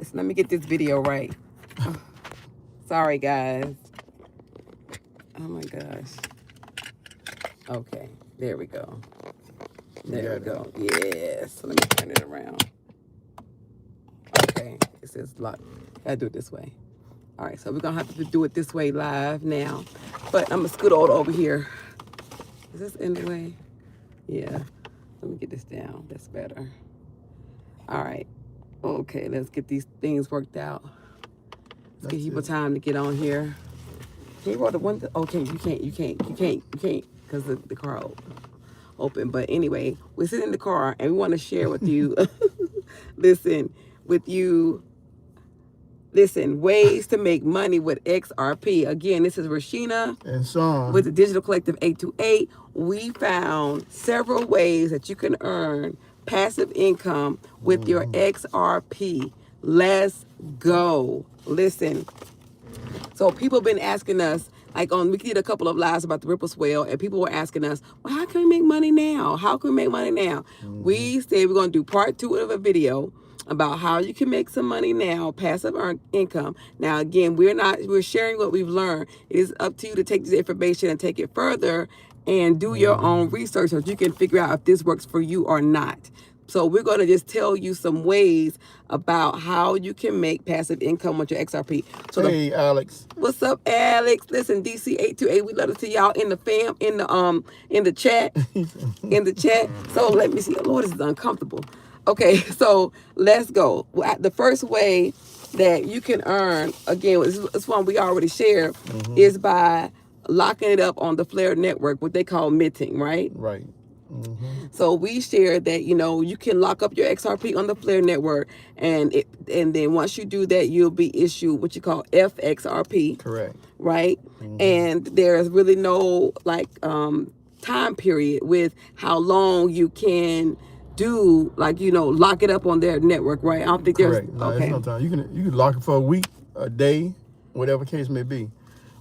Listen, let me get this video right. Oh, sorry, guys. Oh my gosh. Okay, there we go. There we go. Yes. Let me turn it around. Okay, it says lock. Gotta do it this way. All right, so we're gonna have to do it this way live now. But I'm gonna scoot all over here. Is this in the way? Yeah. Let me get this down. That's better. All right. Okay, let's get these things worked out. Let's give people time to get on here. Can you roll the one? Okay, you can't, because the car open. But anyway, we're sitting in the car and we want to share with you. Listen, ways to make money with XRP. Again, this is Rashina and Sean with the Digital Collective 828. We found several ways that you can earn passive income with your XRP. Let's go. Listen. So people have been asking us, like we did a couple of lives about the Ripple Swell, and people were asking us, well, how can we make money now? How can we make money now? We said we're going to do part 2 of a video about how you can make some money now, passive income. Now, again, we're sharing what we've learned. It is up to you to take this information and take it further and do your own research so that you can figure out if this works for you or not. So we're going to just tell you some ways about how you can make passive income with your XRP. So hey, Alex. What's up, Alex? Listen, DC828, we love to see y'all in the chat. In the chat. So let me see. Lord, this is uncomfortable. Okay, so let's go. The first way that you can earn, again, this one we already shared, is by locking it up on the Flare network, what they call minting, right? Right. So we shared that, you can lock up your XRP on the Flare network, and then once you do that, you'll be issued what you call FXRP. Correct. Right? And there's really no time period with how long you can do, lock it up on their network, right? I don't think Correct. there's No, okay. There's no time. You can lock it for a week, a day, whatever case may be.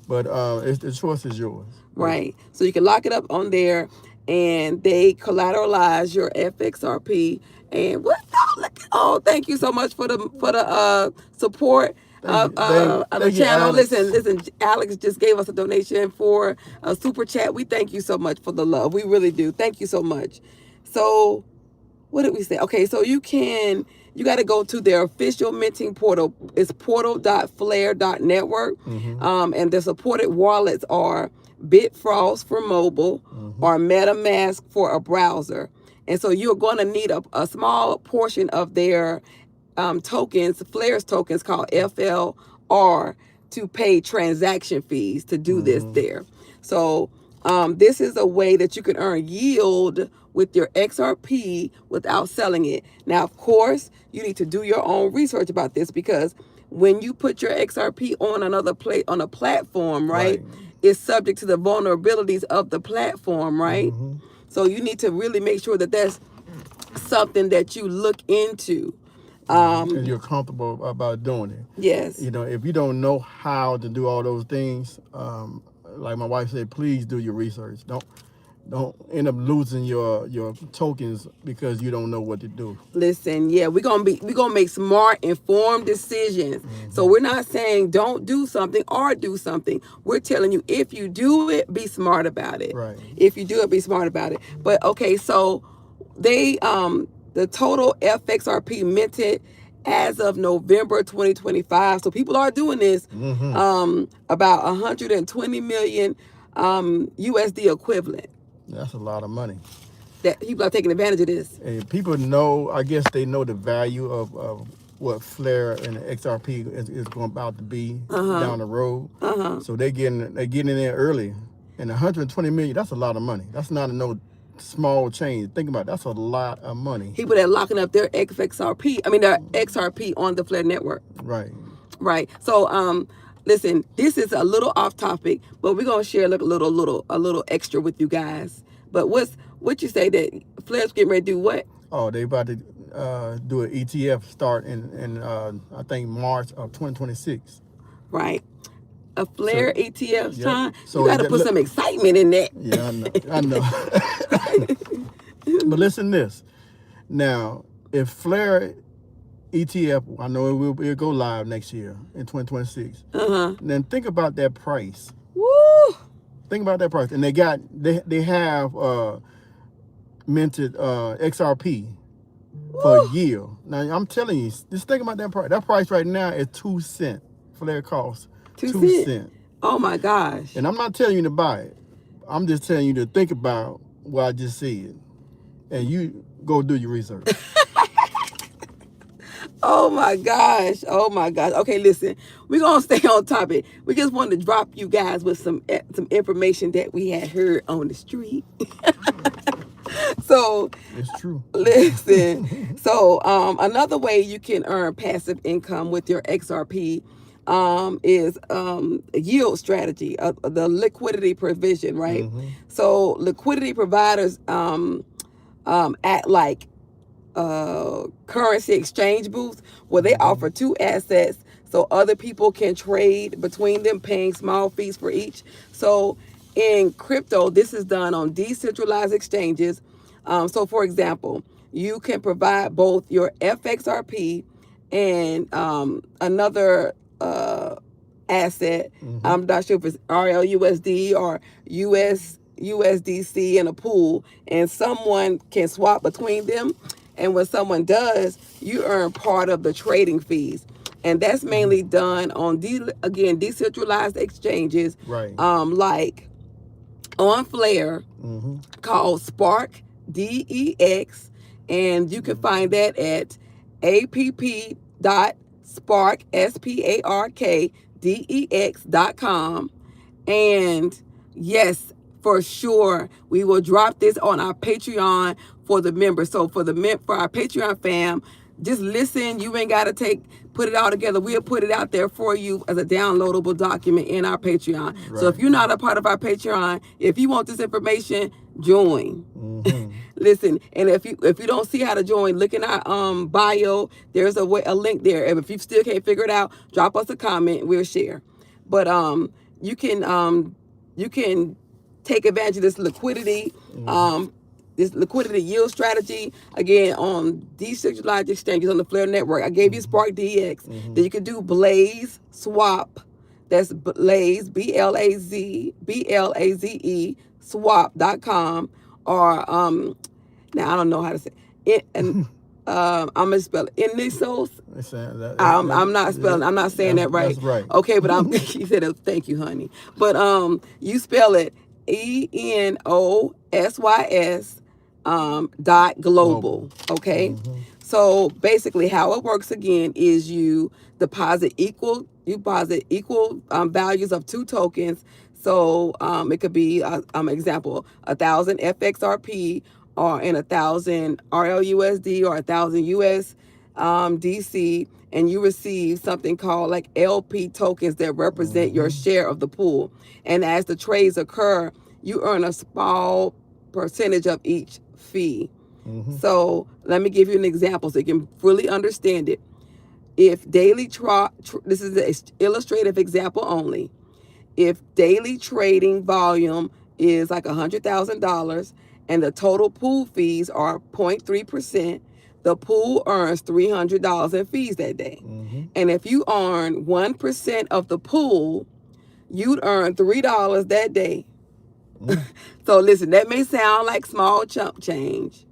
But the choice is yours. Right. So you can lock it up on there, and they collateralize your FXRP. And thank you so much for the support of the channel. Listen, Alex just gave us a donation for a super chat. We thank you so much for the love. We really do. Thank you so much. So what did we say? Okay, so you got to go to their official minting portal. It's portal.flare.network. And the supported wallets are Bitfrost for mobile or MetaMask for a browser. And so you're going to need a small portion of their tokens, Flare's tokens called FLR, to pay transaction fees to do this there. So this is a way that you can earn yield with your XRP without selling it. Now, of course, you need to do your own research about this, because when you put your XRP on on a platform, right, it's subject to the vulnerabilities of the platform, right? So you need to really make sure that that's something that you look into. And you're comfortable about doing it. Yes. If you don't know how to do all those things, like my wife said, please do your research. Don't end up losing your tokens because you don't know what to do. Listen, yeah, we're gonna make smart, informed decisions. So we're not saying don't do something or do something. We're telling you, if you do it, be smart about it. Right. If you do it, be smart about it. But okay, so they the total FXRP minted as of November 2025. So people are doing this. About 120 million USD equivalent. That's a lot of money. That people are taking advantage of this. And people know, I guess they know the value of what Flare and the XRP is going about to be down the road. So they're getting in there early. And 120 million, that's a lot of money. That's not no small change. Think about it, that's a lot of money. People that are locking up their their XRP on the Flare network. Right. Right. So listen, this is a little off topic, but we're gonna share a little extra with you guys. But what you say that Flare's getting ready to do what? Oh, they about to do an ETF start in I think March of 2026. Right. A Flare ETF time. So you got to put some excitement in that. Yeah, I know. But listen to this. Now, if Flare ETF. I know it'll go live next year in 2026. And then think about that price. Woo! Think about that price. And they have minted XRP for a year. Now I'm telling you, just think about that price. That price right now is 2 cents. Flare cost 2 cents. Oh my gosh. And I'm not telling you to buy it. I'm just telling you to think about what I just said. And you go do your research. Oh my gosh. Oh my gosh. Okay, listen, we're going to stay on topic. We just wanted to drop you guys with some information that we had heard on the street. So it's true. Listen. So another way you can earn passive income with your XRP is a yield strategy, the liquidity provision, right? So liquidity providers act like currency exchange booths where they offer two assets so other people can trade between them, paying small fees for each. So in crypto, this is done on decentralized exchanges. So for example, you can provide both your FXRP and another asset. I'm not sure if it's RLUSD or USDC in a pool, and someone can swap between them. And when someone does, you earn part of the trading fees. And that's mainly done on, decentralized exchanges, right? Like on Flare, called Spark, DEX. And you can find that at app.spark, SPARKDEX.com. And yes, for sure, we will drop this on our Patreon for the members. So for our Patreon fam, just listen. You ain't got to put it all together. We'll put it out there for you as a downloadable document in our Patreon. Right. So if you're not a part of our Patreon, if you want this information, join. Listen, and if you don't see how to join, look in our bio. There's a link there. And if you still can't figure it out, drop us a comment. We'll share. But you can take advantage of this liquidity. This liquidity yield strategy, again, on decentralized exchanges on the Flare network. I gave you Spark DX. Then you can do Blaze Swap. That's Blaze, BLAZE, swap.com. Or, now I don't know how to say it. And I'm going to spell it. Initials. I'm not saying that right. That's right. Okay, but she said, thank you, honey. But you spell it ENOSYS. .global. Okay. So basically how it works again is you deposit equal values of two tokens. So it could be example 1,000 FXRP or 1,000 RLUSD or 1,000 USDC, and you receive something called like LP tokens that represent your share of the pool. And as the trades occur, you earn a small percentage of each fee. So let me give you an example so you can fully understand it. If daily this is an illustrative example only. If daily trading volume is like $100,000 and the total pool fees are 0.3%, the pool earns $300 in fees that day. And if you earn 1% of the pool, you'd earn $3 that day. So listen, that may sound like small chump change,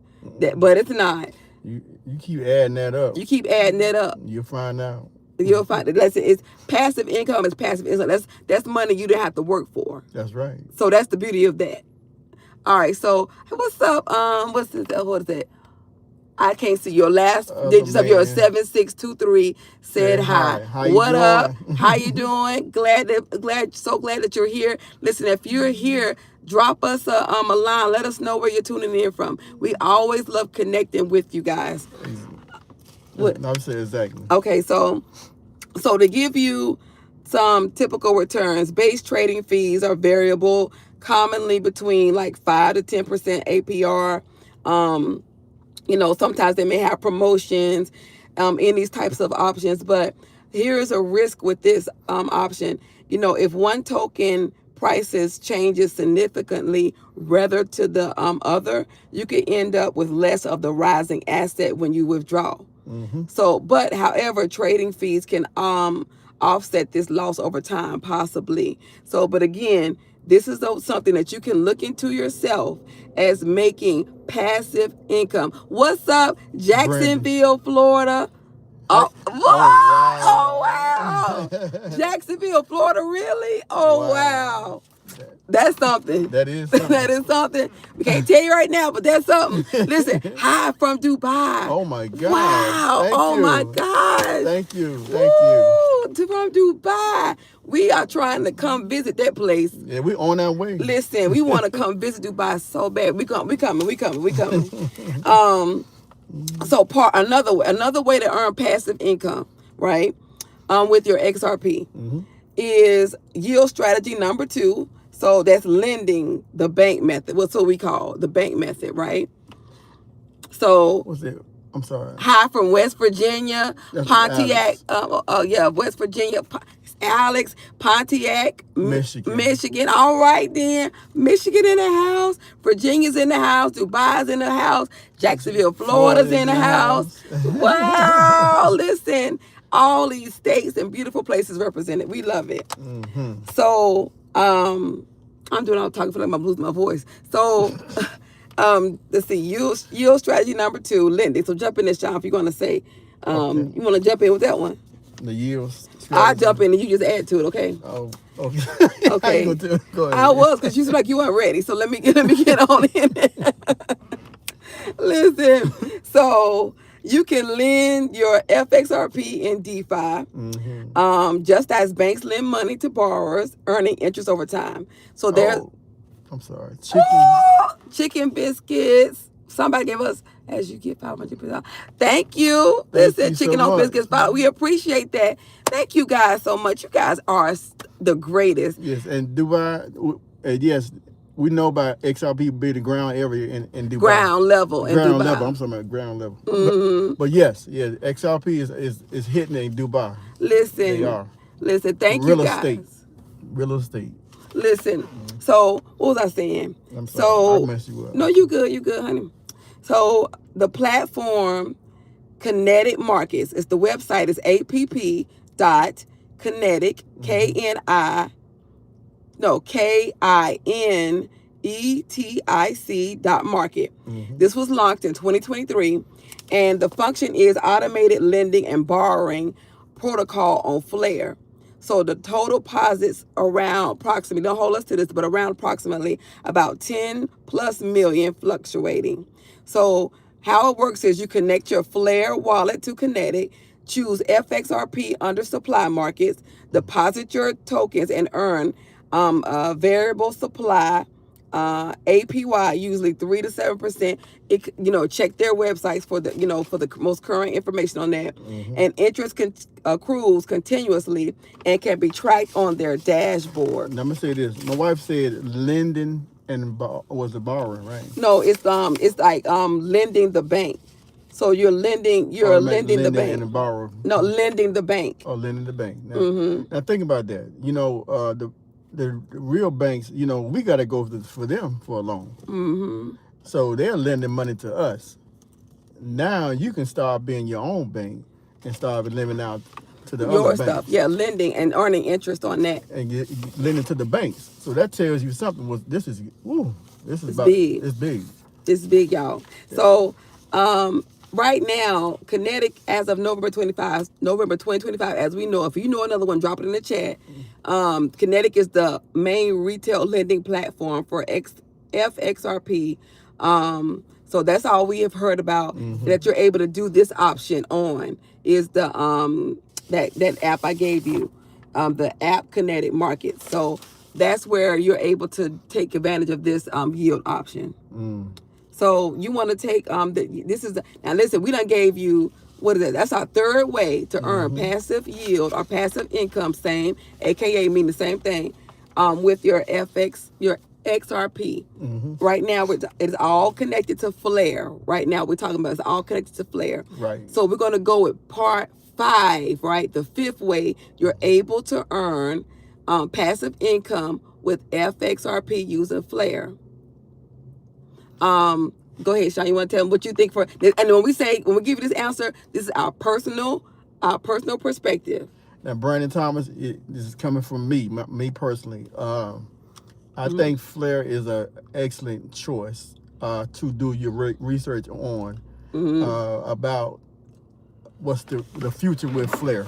but it's not. You keep adding that up. You keep adding that up. You'll find out. You'll find it. Listen, it's passive income. Is passive income. That's money you didn't have to work for. That's right. So that's the beauty of that. All right. So what's up? What is that? I can't see your last digits of your 7623 said hi. What up? How you doing? So glad that you're here. Listen, if you're here, drop us a line. Let us know where you're tuning in from. We always love connecting with you guys. What? I'm saying exactly. Okay, so to give you some typical returns, base trading fees are variable, commonly between like 5 to 10% APR. Sometimes they may have promotions in these types of options, but here's a risk with this option. If one token prices changes significantly rather to the other, you could end up with less of the rising asset when you withdraw. So, but however, trading fees can offset this loss over time, possibly. So, but again, this is something that you can look into yourself as making passive income. What's up, Jacksonville, Florida? Oh, what? Oh, wow. Jacksonville, Florida, really? Oh, wow. That's something. That is something. That is something. We can't tell you right now, but that's something. Listen, hi from Dubai. Oh my God. Wow. Thank oh you. my gosh. Thank you. Thank you. From Dubai. We are trying to come visit that place. Yeah, we on our way. Listen, we want to come visit Dubai so bad. We coming. So another way to earn passive income, right? With your XRP is yield strategy number 2. So that's lending the bank method. What's what we call the bank method, right? So what's it? I'm sorry. Hi from West Virginia, That's Pontiac. West Virginia. Alex, Pontiac, Michigan. All right then. Michigan in the house. Virginia's in the house. Dubai's in the house. Jacksonville, Florida's in the house. Wow. Listen, all these states and beautiful places represented. We love it. So, I'm doing all talking, feel like I'm losing my voice. So, let's see, yield strategy number 2, lending. So jump in this, John, if you're going to say, you want to jump in with that one? The yields. I'll jump in and you just add to it, okay? Oh, okay. Okay. Go ahead. I was, because you seemed like you weren't ready. So let me get on in there. Listen, so you can lend your FXRP in DeFi, just as banks lend money to borrowers, earning interest over time. So there's... I'm sorry. Chicken biscuits. Somebody gave us, as you get 500%. Thank you. Listen, chicken on biscuits. We appreciate that. Thank you guys so much. You guys are the greatest. Yes, and Dubai, yes, we know about XRP being the ground area in Dubai. Ground level in ground Dubai. level. I'm talking about ground level. But yes, XRP is hitting in Dubai. Listen. They are. Listen, thank you guys. Real estate. Listen, so what was I saying? I'm sorry, I messed you up. No, you good, honey. So the platform Kinetic Markets, the website is app.kinetic, KINETIC.market. This was launched in 2023, and the function is automated lending and borrowing protocol on Flare. So the total deposits around approximately, don't hold us to this, but around approximately about 10 plus million fluctuating. So how it works is you connect your Flare wallet to Kinetic, choose FXRP under supply markets, deposit your tokens and earn variable supply APY, usually 3 to 7%. Check their websites for the most current information on that. And interest accrues continuously and can be tracked on their dashboard. Now, I'm gonna say this. My wife said lending and was a borrowing, right? No, it's like lending the bank. So you're lending the bank. And borrow. No, lending the bank. Oh, lending the bank. Now think about that. The real banks, we got to go for them for a loan. So they're lending money to us. Now you can start being your own bank and start lending out to the other stuff. banks. Yeah, lending and earning interest on that. And lending to the banks. So that tells you something. This is big. It's big. It's big, y'all. Yeah. So right now, Kinetic, as of November 2025, as we know, if you know another one, drop it in the chat. Kinetic is the main retail lending platform for FXRP. So that's all we have heard about that you're able to do this option on is the that app I gave you, the app Kinetic Markets. So that's where you're able to take advantage of this yield option. So you want to take now listen, we done gave you, what is that? That's our third way to earn passive yield or passive income, aka mean the same thing, with your XRP. Right now it's all connected to Flare. Right now we're talking about it's all connected to Flare. Right. So we're gonna go with part 5, right? The 5th way you're able to earn passive income with FXRP using Flare. Go ahead, Sean. You want to tell them what you think for? And when we give you this answer, this is our personal perspective. Now, Brandon Thomas, this is coming from me personally. I think Flare is an excellent choice to do your research on about what's the future with Flare.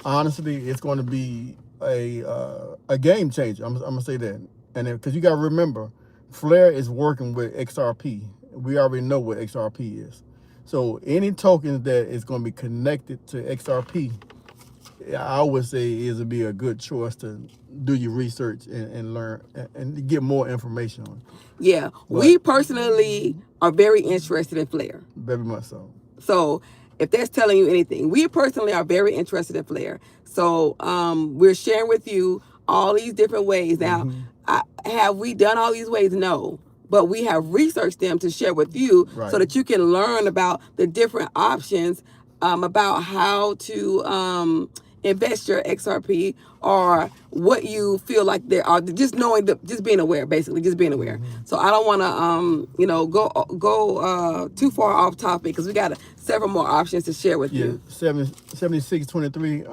Honestly, it's going to be a game changer. I'm gonna say that, and because you got to remember, Flare is working with XRP. We already know what XRP is. So any tokens that is going to be connected to XRP, I would say would be a good choice to do your research and learn and get more information on. Yeah, we personally are very interested in Flare. Very much so. So if that's telling you anything, we personally are very interested in Flare. So we're sharing with you all these different ways. Now, have we done all these ways? No. But we have researched them to share with you so that you can learn about the different options about how to invest your XRP or what you feel like there are. Just knowing, just being aware, basically, just being aware. So I don't want to, go too far off topic because we got several more options to share with you. 7623.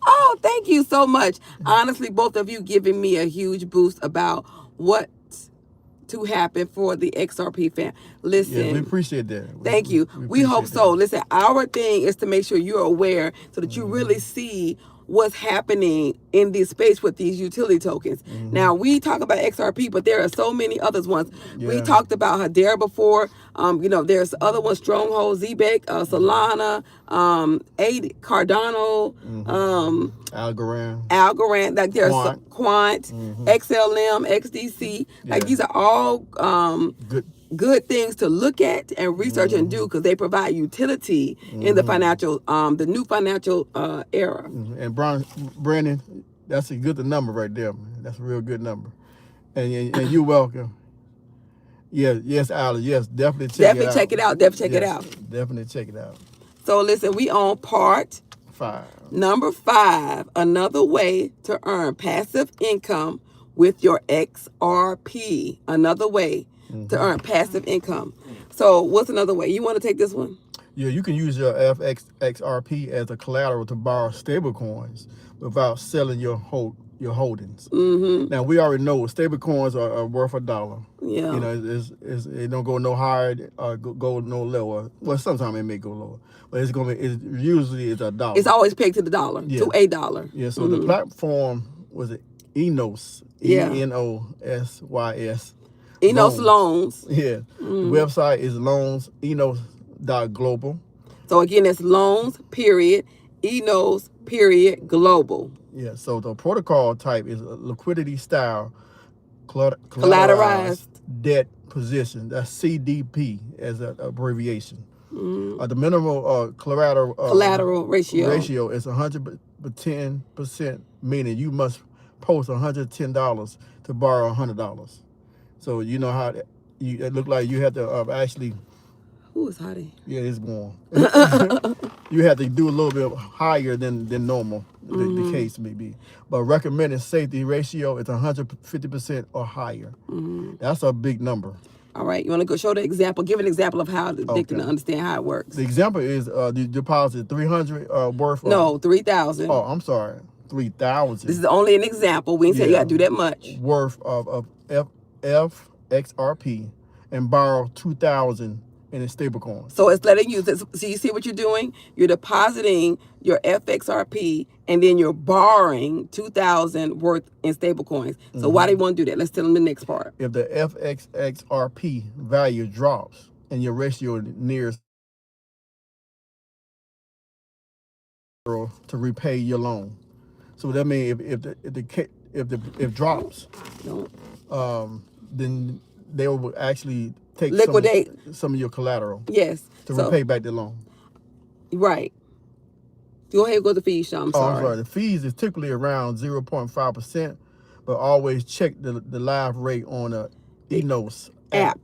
Oh, thank you so much. Honestly, both of you giving me a huge boost about what to happen for the XRP fan. Listen, yeah, we appreciate that. Thank you. We hope so. Listen, our thing is to make sure you're aware so that you really see what's happening in this space with these utility tokens. Now, we talk about XRP, but there are so many others ones. We talked about HODL before. There's other ones, Stronghold, ZBEC, Solana, Cardano, Algorand. Like there's Quant, XLM, XDC. Like these are all good things to look at and research and do because they provide utility in the the new financial era. And Brandon, that's a good number right there, man. That's a real good number. And you're welcome. Yes, Alice. Yes, definitely check it out. Definitely check it out. Definitely check it out. So listen, we on part 5. Number 5, another way to earn passive income with your XRP. Another way to earn passive income. So what's another way? You want to take this one? Yeah, you can use your XRP as a collateral to borrow stable coins without selling your holdings. Now, we already know stable coins are worth $1. Yeah. It don't go no higher or go no lower. Well, sometimes it may go lower, but usually it's $1. It's always pegged to the dollar, to $1. Yeah, so the platform was Enos, ENOSYS. Enos Loans. Yeah. The website is loans.enos.global. So again, it's loans, Enos, global. Yeah, so the protocol type is liquidity style collateralized debt position. That's CDP as an abbreviation. The minimum collateral ratio is 110%, meaning you must post $110 to borrow $100. So you know how it looked like you had to actually. Who is Hottie? Yeah, it's warm. You have to do a little bit higher than normal, the case may be. But recommended safety ratio is 150% or higher. That's a big number. All right, you want to go show the example? Give an example of how they can understand how it works. The example is the deposit 300 worth. No, 3,000. Oh, I'm sorry, 3,000. This is only an example. We didn't say you got to do that much. Worth of XRP and borrow 2,000 in a stable coin. So it's letting you, so you see what you're doing? You're depositing your FXRP and then you're borrowing 2,000 worth in stable coins. So why do you want to do that? Let's tell them the next part. If the FXRP value drops and your ratio nears to repay your loan. So that means if drops, then they will actually liquidate some of your collateral. Yes. To repay back the loan. Right. Go ahead and go to the fees, Sean. I'm sorry. The fees is typically around 0.5%, but always check the live rate on the Enos app.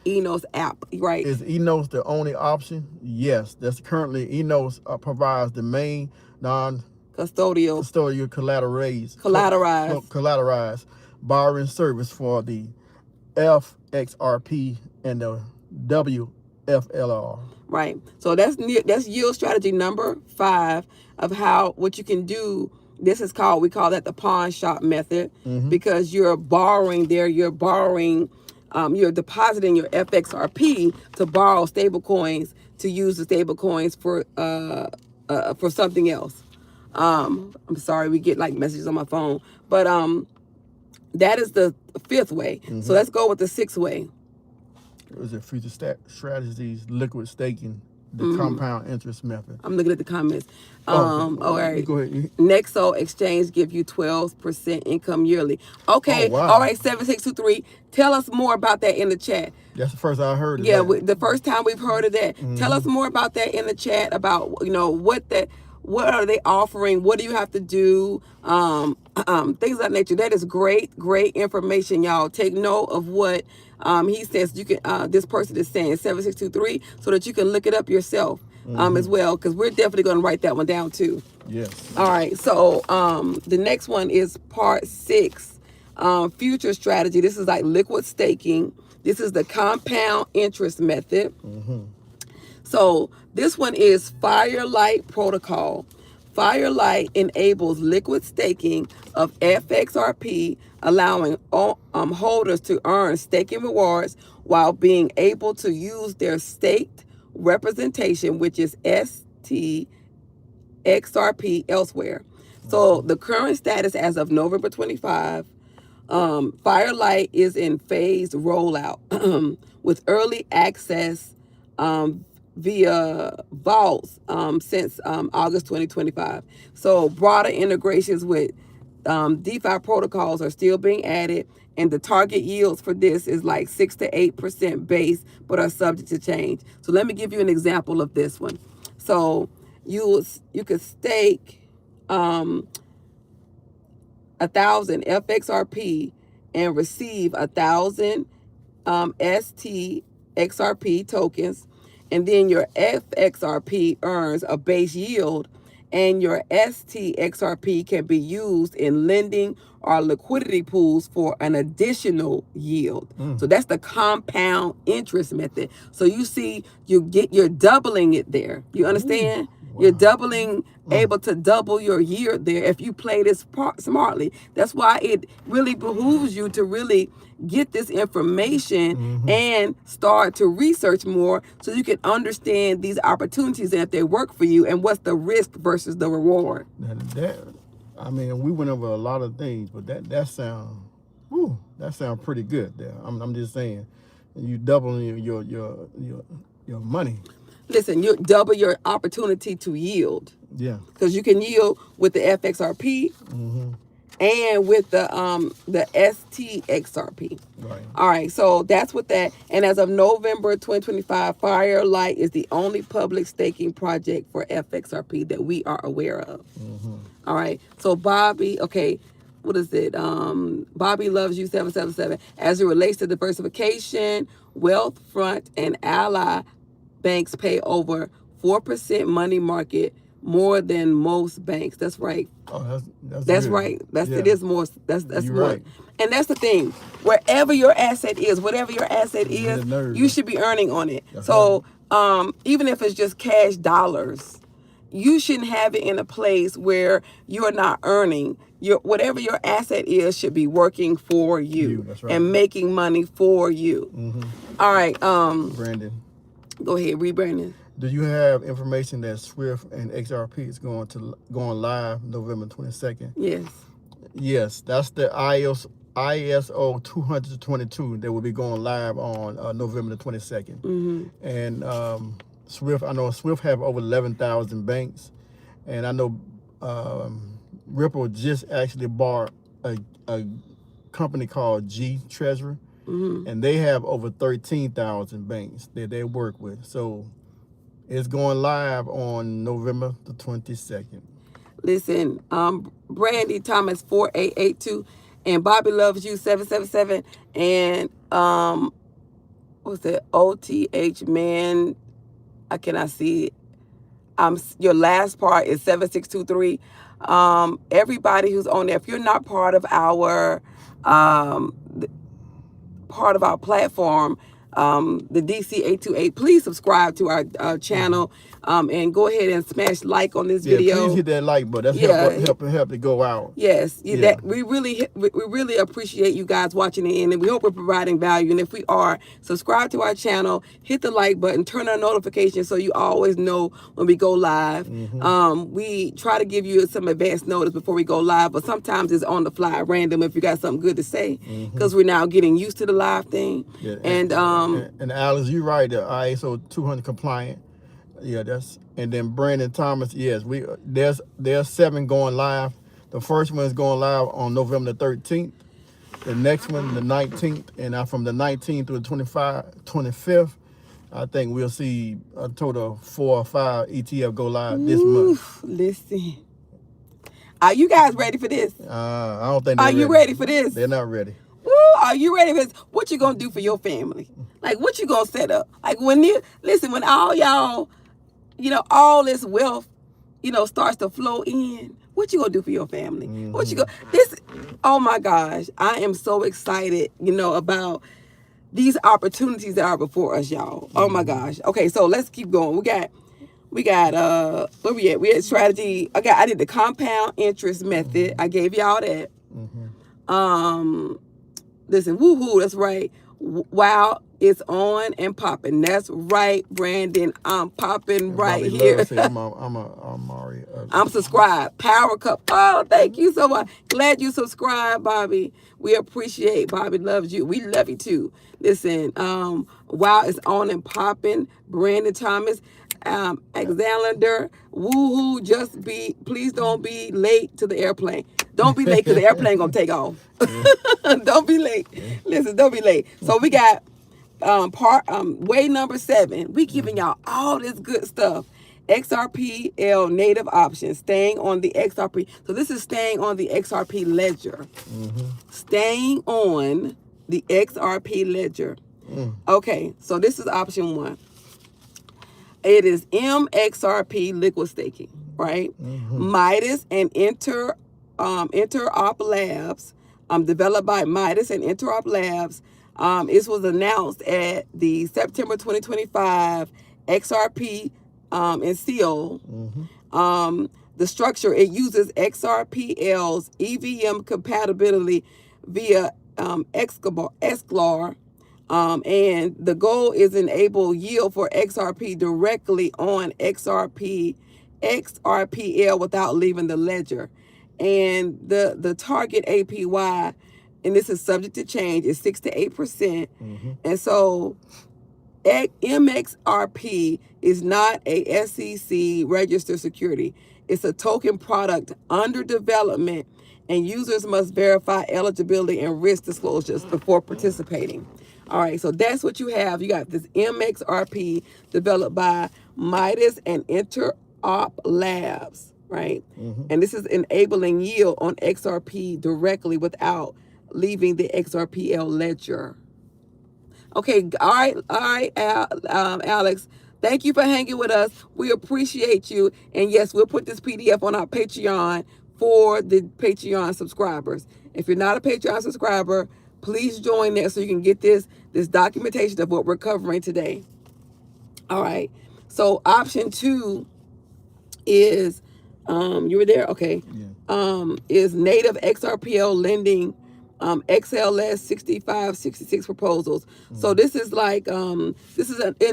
Enos app, right. Is Enos the only option? Yes. That's currently Enos provides the main non-custodial collateralized borrowing service for the FXRP and the WFLR. Right. So that's yield strategy number 5 of what you can do. This is we call that the pawn shop method, because you're borrowing you're depositing your FXRP to borrow stable coins, to use the stable coins for something else. I'm sorry, we get like messages on my phone, but that is the 5th way. So let's go with the 6th way. Was it future strategies, liquid staking, the compound interest method? I'm looking at the comments. All right. Go ahead. Nexo Exchange give you 12% income yearly. Okay. Oh, wow. All right. 7623. Tell us more about that in the chat. That's the first I heard of that. that. The first time we've heard of that. Tell us more about that in the chat, about what are they offering? What do you have to do? Things of that nature. That is great information, y'all. Take note of what he says. You can this person is saying 7623, so that you can look it up yourself as well, because we're definitely going to write that one down too. Yes. All right. So the next one is part 6, future strategy. This is like liquid staking. This is the compound interest method. So this one is Firelight Protocol. Firelight enables liquid staking of FXRP, allowing holders to earn staking rewards while being able to use their staked representation, which is XRP, elsewhere. So the current status as of November 25, Firelight is in phased rollout with early access via vaults since August 2025. So broader integrations with DeFi protocols are still being added, and the target yields for this is like 6 to 8% base, but are subject to change. So let me give you an example of this one. So you could stake 1,000 FXRP and receive 1,000 ST XRP tokens, and then your FXRP earns a base yield, and your ST XRP can be used in lending or liquidity pools for an additional yield. So that's the compound interest method. So you see, you're doubling it there. You understand? Wow. You're doubling, able to double your yield there if you play this smartly. That's why it really behooves you to really get this information and start to research more, so you can understand these opportunities and if they work for you, and what's the risk versus the reward. I mean, we went over a lot of things, but that sounds pretty good there. I'm just saying, you doubling your money. Listen, you double your opportunity to yield. Yeah. Because you can yield with the FXRP and with the STXRP. Right. All right, so that's what that. And as of November 2025, Firelight is the only public staking project for FXRP that we are aware of. All right, so Bobby, okay, what is it? Bobby loves you 777. As it relates to diversification, Wealthfront and Ally banks pay over 4% money market, more than most banks. That's right. Oh, that's right. It is more. That's You're more. Right. And that's the thing. Wherever your asset is, whatever your asset is, you should be earning on it. That's so right. Even if it's just cash dollars, you shouldn't have it in a place where you're not earning. Whatever your asset is should be working for you. That's right. And making money for you. All right. Brandon. Go ahead, Brandon. Do you have information that Swift and XRP is going live November 22nd? Yes. Yes, that's the ISO 222 that will be going live on November the 22nd. And Swift, I know Swift have over 11,000 banks, and I know Ripple just actually bought a company called G Treasury, and they have over 13,000 banks that they work with. So it's going live on November the 22nd. Listen, Brandy Thomas 4882 and Bobby Loves You 777 and what's that? OTH man, I cannot see it. Your last part is 7623. Everybody who's on there, if you're not part of our part of our platform, the DC828, please subscribe to our channel, and go ahead and smash like on this video. Please hit that like button. That's help it go out. Yes, that we really appreciate you guys watching in, and we hope we're providing value. And if we are, subscribe to our channel, hit the like button, turn on notifications so you always know when we go live. We try to give you some advance notice before we go live, but sometimes it's on the fly, random, if you got something good to say, because we're now getting used to the live thing. And Alex, you're right. The ISO 200 compliant. Yeah, and then Brandon Thomas. Yes, there's 7 going live. The first one is going live on November the 13th. The next one, the 19th, and from the 19th to the 25th, I think we'll see a total of 4 or 5 ETF go live this month. Listen, are you guys ready for this? I don't think. Are you ready for this? They're not ready. Are you ready for this? What you gonna do for your family? Like, what you gonna set up? Like, when all y'all, all this wealth, starts to flow in, what you gonna do for your family? What you oh my gosh, I am so excited, about these opportunities that are before us, y'all. Oh my gosh. Okay, so let's keep going. We got where we at? We had strategy. I did the compound interest method. I gave y'all that. Listen, woohoo, that's right. Wow, it's on and popping. That's right, Brandon. I'm popping right here. I'm subscribed. Power cup. Oh, thank you so much. Glad you subscribed, Bobby. We appreciate. Bobby loves you. We love you too. Listen, wow, it's on and popping. Brandon Thomas, Alexander, woohoo. Please don't be late to the airplane. Don't be late because the airplane gonna take off. Don't be late. Listen, don't be late. So we got way number 7. We giving y'all all this good stuff. XRPL native options, staying on the XRP. So this is staying on the XRP ledger. Staying on the XRP ledger. Okay, so this is option 1. It is MXRP liquid staking, right? Midas and Interop Labs, developed by Midas and Interop Labs. This was announced at the September 2025 XRP and seal. The structure, it uses XRPL's EVM compatibility via XLR. And the goal is enable yield for XRP directly on XRPL without leaving the ledger. And the target APY, and this is subject to change, is 6 to 8%. And so MXRP is not a SEC registered security. It's a token product under development, and users must verify eligibility and risk disclosures before participating. All right, so that's what you have. You got this MXRP developed by Midas and Interop Labs, right? And this is enabling yield on XRP directly without leaving the XRPL ledger. Okay, all right, Alex. Thank you for hanging with us. We appreciate you. And yes, we'll put this PDF on our Patreon for the Patreon subscribers. If you're not a Patreon subscriber, please join there so you can get this documentation of what we're covering today. All right. So option 2 is, you were there? Okay. Is native XRPL lending, XLS 6566 proposals. So this is like, in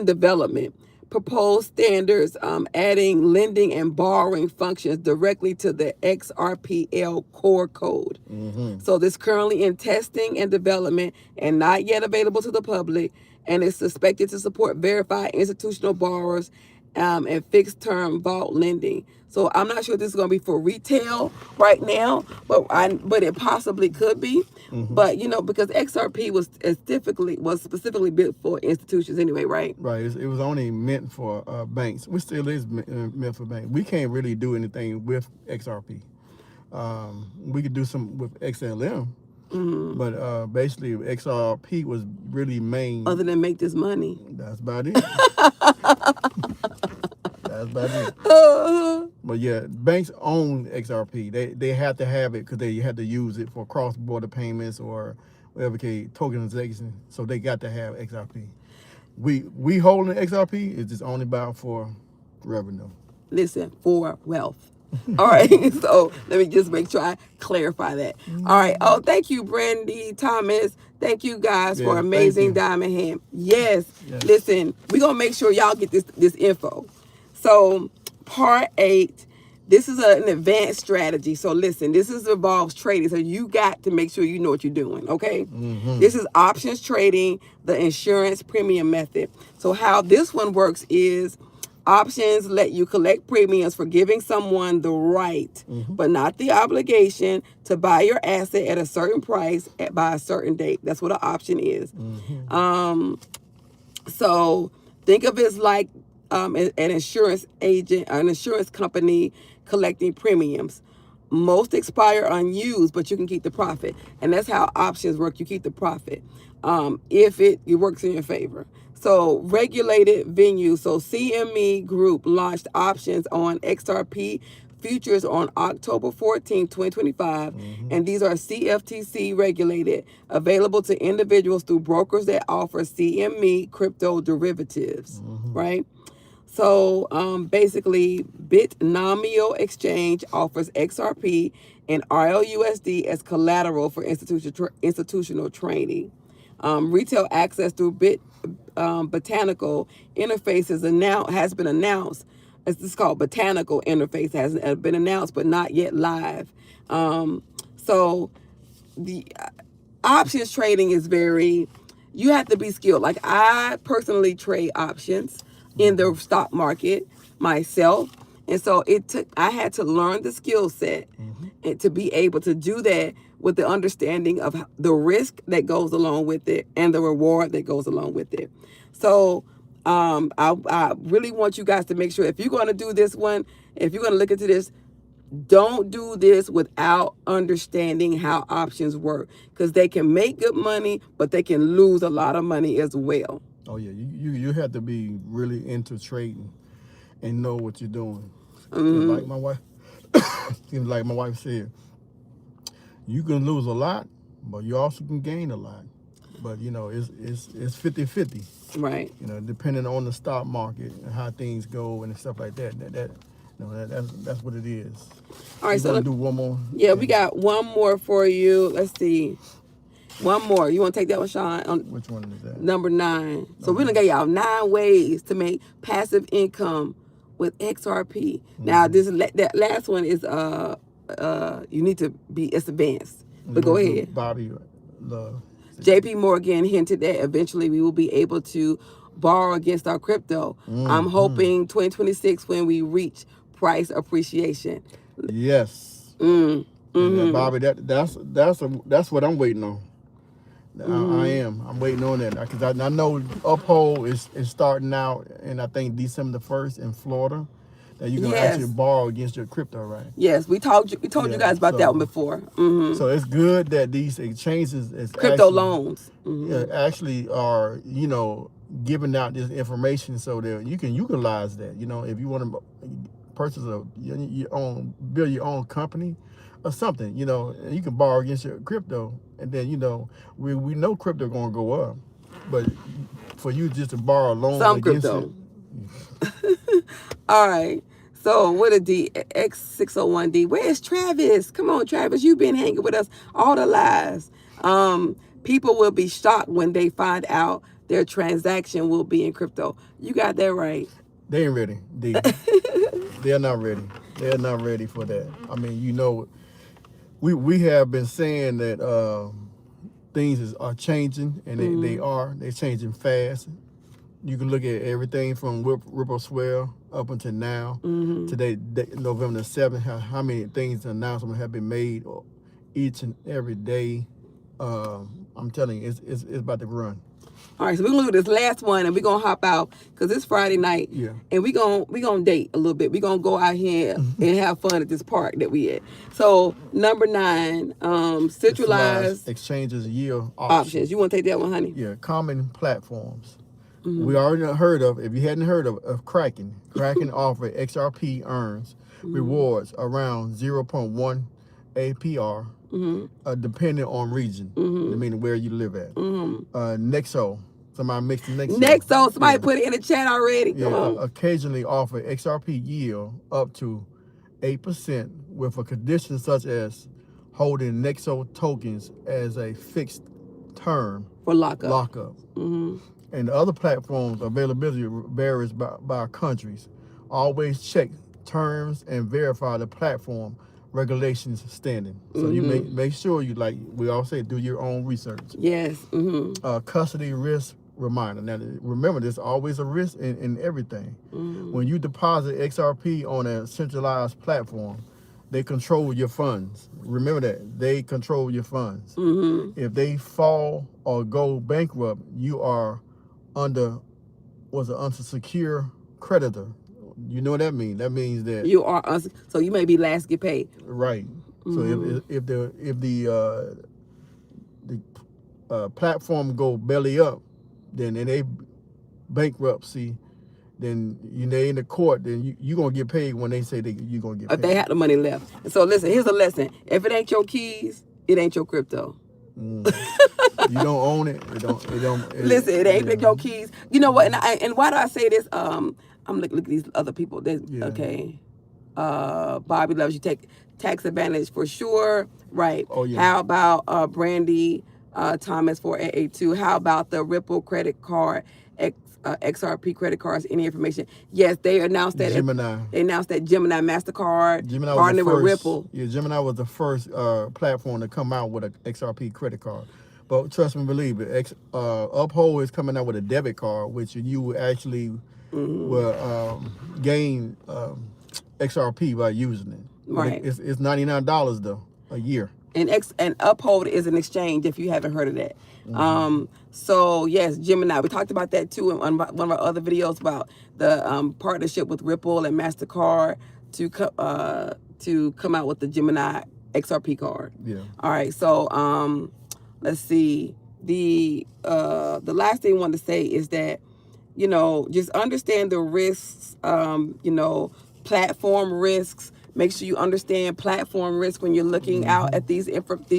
development. Proposed standards, adding lending and borrowing functions directly to the XRPL core code. So this currently in testing and development and not yet available to the public, and it's suspected to support verified institutional borrowers and fixed term vault lending. So I'm not sure if this is going to be for retail right now, but it possibly could be. But because XRP was specifically built for institutions anyway, right? Right. It was only meant for banks. It still is meant for banks. We can't really do anything with XRP. We could do some with XLM. But basically XRP was really main. Other than make this money. That's about it. That's about it. But yeah, banks own XRP. They have to have it because they have to use it for cross-border payments or advocate tokenization, so they got to have XRP. We holding XRP is just only about for revenue. Listen, for wealth. All right, so let me just make sure I clarify that. All right. Oh, thank you, Brandy Thomas. Thank you guys for amazing diamond hand. Yes. Listen, we're gonna make sure y'all get this info. So part 8, this is an advanced strategy. So listen, this involves trading. So you got to make sure you know what you're doing. Okay. This is options trading, the insurance premium method. So how this one works is, options let you collect premiums for giving someone the right, but not the obligation, to buy your asset at a certain price by a certain date. That's what an option is. So think of it as like an insurance agent, an insurance company collecting premiums. Most expire unused, but you can keep the profit. And that's how options work. You keep the profit if it works in your favor. So regulated venue. So CME Group launched options on XRP futures on October 14, 2025. And these are CFTC regulated, available to individuals through brokers that offer CME crypto derivatives, right? So basically, Bitnomial Exchange offers XRP and RLUSD as collateral for institutional trading. Retail access through Botanical Interface has been announced. It's called Botanical Interface, has been announced but not yet live. So the options trading is you have to be skilled. Like, I personally trade options in the stock market myself. And so I had to learn the skill set and to be able to do that with the understanding of the risk that goes along with it and the reward that goes along with it. So I really want you guys to make sure, if you're going to do this one, if you're going to look into this, don't do this without understanding how options work, because they can make good money, but they can lose a lot of money as well. Oh yeah, you have to be really into trading and know what you're doing. Like my wife, like my wife said, you can lose a lot, but you also can gain a lot. But you know, it's 50-50. Right. You know, depending on the stock market and how things go and stuff like that. That's what it is. All right, so let's do one more. Yeah, we got one more for you. Let's see. One more. You want to take that one, Sean? Which one is that? Number 9. So we're gonna get y'all 9 ways to make passive income with XRP. Now, that last one is you need to be, it's advanced. But go ahead. Bobby, JP Morgan hinted that eventually we will be able to borrow against our crypto. I'm hoping 2026 when we reach price appreciation. Yes. Bobby, that's what I'm waiting on. I'm waiting on that, because I know Uphold is starting out, and I think December 1st in Florida, that you can actually borrow against your crypto, right? Yes, we told you guys about that one before. So it's good that these exchanges is crypto loans actually are, giving out this information so that you can utilize that. If you want to purchase build your own company or something, and you can borrow against your crypto, and then we know crypto going to go up, but for you just to borrow a loan against crypto. All right. So what a X601D. Where's Travis? Come on, Travis. You've been hanging with us all the lives. People will be shocked when they find out their transaction will be in crypto. You got that right. They ain't ready. They're not ready. They're not ready for that. I mean, we have been saying that things are changing, and they're changing fast. You can look at everything from Ripple Swell up until now. Today, November the 7th, how many things announcements have been made each and every day. I'm telling you, it's about to run. All right, so we're gonna do this last one, and we're gonna hop out because it's Friday night. Yeah. And we're gonna date a little bit. We're gonna go out here and have fun at this park that we at. So number 9, centralized exchanges yield options. You want to take that one, honey? Yeah, common platforms. We already heard of, if you hadn't heard of Kraken. Kraken offer XRP earns rewards around 0.1 APR, depending on region. meaning where you live at. Nexo. Somebody mixed the Nexo. Nexo. Somebody put it in the chat already. Come on. Occasionally offer XRP yield up to 8% with a condition such as holding Nexo tokens as a fixed term for lockup. And the other platforms availability varies by countries. Always check terms and verify the platform regulations standing. So you make sure you, like we all say, do your own research. Yes. Custody risk reminder. Now remember, there's always a risk in everything. When you deposit XRP on a centralized platform, they control your funds. Remember that. They control your funds. If they fall or go bankrupt, you are under secure creditor. You know what that means? That means that you are so you may be last to get paid. Right. So if the platform go belly up, then in a bankruptcy, then they in the court, then you gonna get paid when they say you gonna get paid. If they have the money left. So listen, here's a lesson. If it ain't your keys, it ain't your crypto. You don't own it. Listen, it ain't your keys. You know what? And why do I say this? I'm looking at these other people. Okay. Bobby loves you. Take tax advantage for sure. Right. Oh yeah. How about Brandy Thomas 4882? How about the Ripple credit card? XRP credit cards, any information? Yes, they announced that. Gemini. They announced that Gemini MasterCard Gemini partnered with Ripple. Yeah, Gemini was the first platform to come out with an XRP credit card. But trust me, believe it, Uphold is coming out with a debit card, which you actually will gain XRP by using it. Right. It's $99 though a year. And Uphold is an exchange, if you haven't heard of that. So yes, Gemini. We talked about that too in one of our other videos about the partnership with Ripple and MasterCard to come out with the Gemini XRP card. Yeah. All right. So let's see. The last thing I want to say is that just understand the risks. Platform risks. Make sure you understand platform risk when you're looking out at these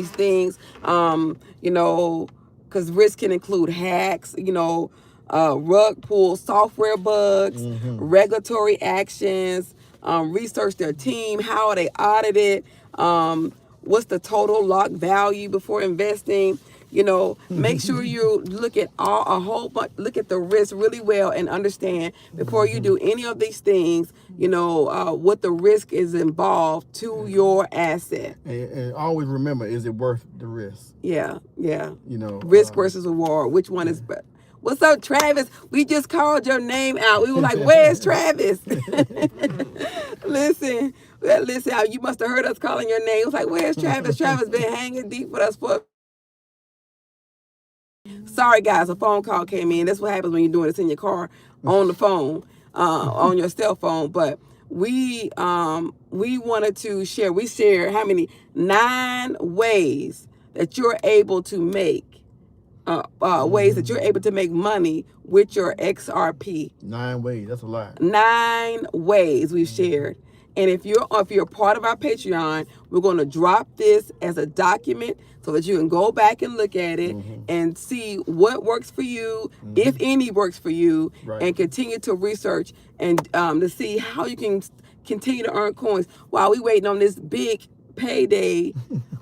things. Because risk can include hacks, rug pulls, software bugs, regulatory actions, research their team, how are they audited, what's the total lock value before investing. Make sure you look at look at the risk really well and understand before you do any of these things, what the risk is involved to your asset. And always remember, is it worth the risk? Yeah. Risk versus reward. Which one is better? What's up, Travis? We just called your name out. We were like, where's Travis? Listen, you must have heard us calling your name. It was like, where's Travis? Travis been hanging deep with us for... Sorry, guys, a phone call came in. That's what happens when you're doing this in your car on the phone, on your cell phone. But we wanted to share. We share how many? 9 ways that you're able to make ways that you're able to make money with your XRP. 9 ways. That's a lot. 9 ways we've shared. And if you're part of our Patreon, we're going to drop this as a document so that you can go back and look at it and see what works for you, if any works for you, and continue to research and to see how you can continue to earn coins while we waiting on this big payday.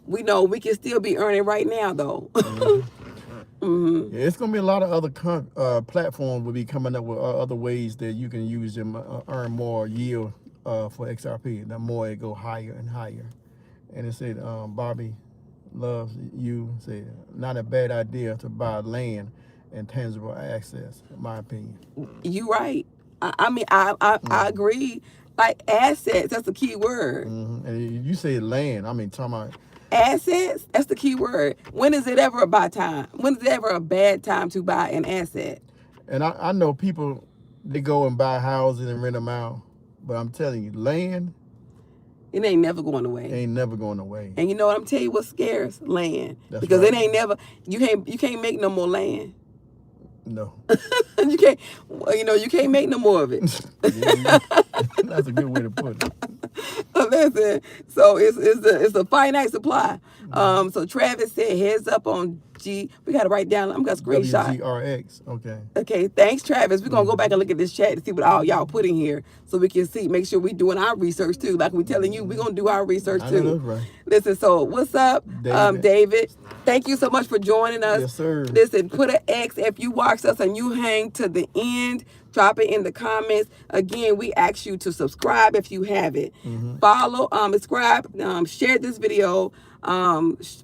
We know we can still be earning right now, though. Yeah, it's gonna be a lot of other platforms will be coming up with other ways that you can use them earn more yield for XRP. The more it go higher and higher. And it said Bobby loves you. Said not a bad idea to buy land and tangible assets, in my opinion. You right. I agree. Like assets, that's the key word. And you say land. I mean, talking about assets, that's the key word. When is it ever a buy time? When is it ever a bad time to buy an asset? And I know people, they go and buy houses and rent them out. But I'm telling you, land, it ain't never going away. It ain't never going away. And you know what I'm telling you? What's scarce? Land. That's because right. It ain't never. You can't make no more land. No. You can't. You can't make no more of it. That's a good way to put it. Listen, so it's a finite supply. So Travis said heads up on G. We got to write down. I'm gonna screenshot. WGRX. Okay. Okay, thanks, Travis. We're gonna go back and look at this chat to see what all y'all put in here, so we can see, make sure we doing our research too. Like we telling you, we're gonna do our research too. I know that's right. Listen, so what's up, David? Thank you so much for joining us. Yes, sir. Listen, put an X if you watched us and you hang to the end. Drop it in the comments. Again, we ask you to subscribe if you haven't. Follow, subscribe, share this video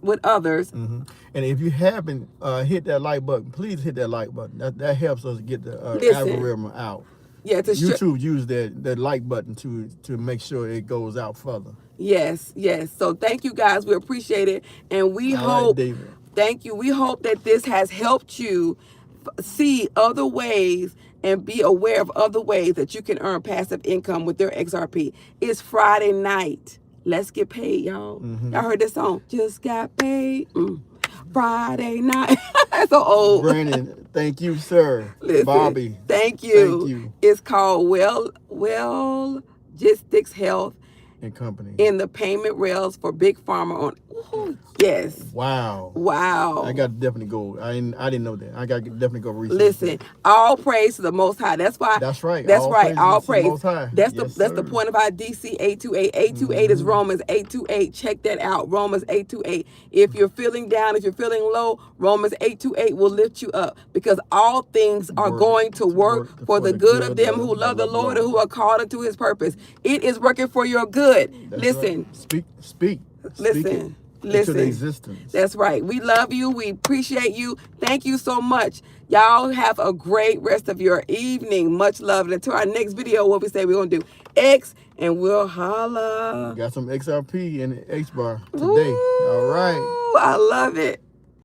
with others. And if you haven't hit that like button, please hit that like button. That helps us get the algorithm out. Yeah, YouTube use that like button to make sure it goes out further. Yes. So thank you guys. We appreciate it, and we hope. David. Thank you. We hope that this has helped you see other ways and be aware of other ways that you can earn passive income with their XRP. It's Friday night. Let's get paid, y'all. Y'all heard this song? Just got paid. Friday night. That's so old. Brandon, thank you, sir. Listen, Bobby. Thank you. Thank you. It's called Logistics Health and Company. In the payment rails for Big Pharma on. Ooh, yes. Wow. I got to definitely go. I didn't know that. I got to definitely go research. Listen, all praise to the Most High. That's why. That's right. All praise. Most High. That's the point of our DC 828. 828 is Romans 828. Check that out. Romans 828. If you're feeling down, if you're feeling low, Romans 828 will lift you up, because all things are going to work for the good of them who love the Lord and who are called into His purpose. It is working for your good. Listen. Right. Speak. Listen. Into existence. That's right. We love you. We appreciate you. Thank you so much. Y'all have a great rest of your evening. Much love. And until our next video, what we say we're going to do X, and we'll holla. Got some XRP in the X bar today. All right. I love it.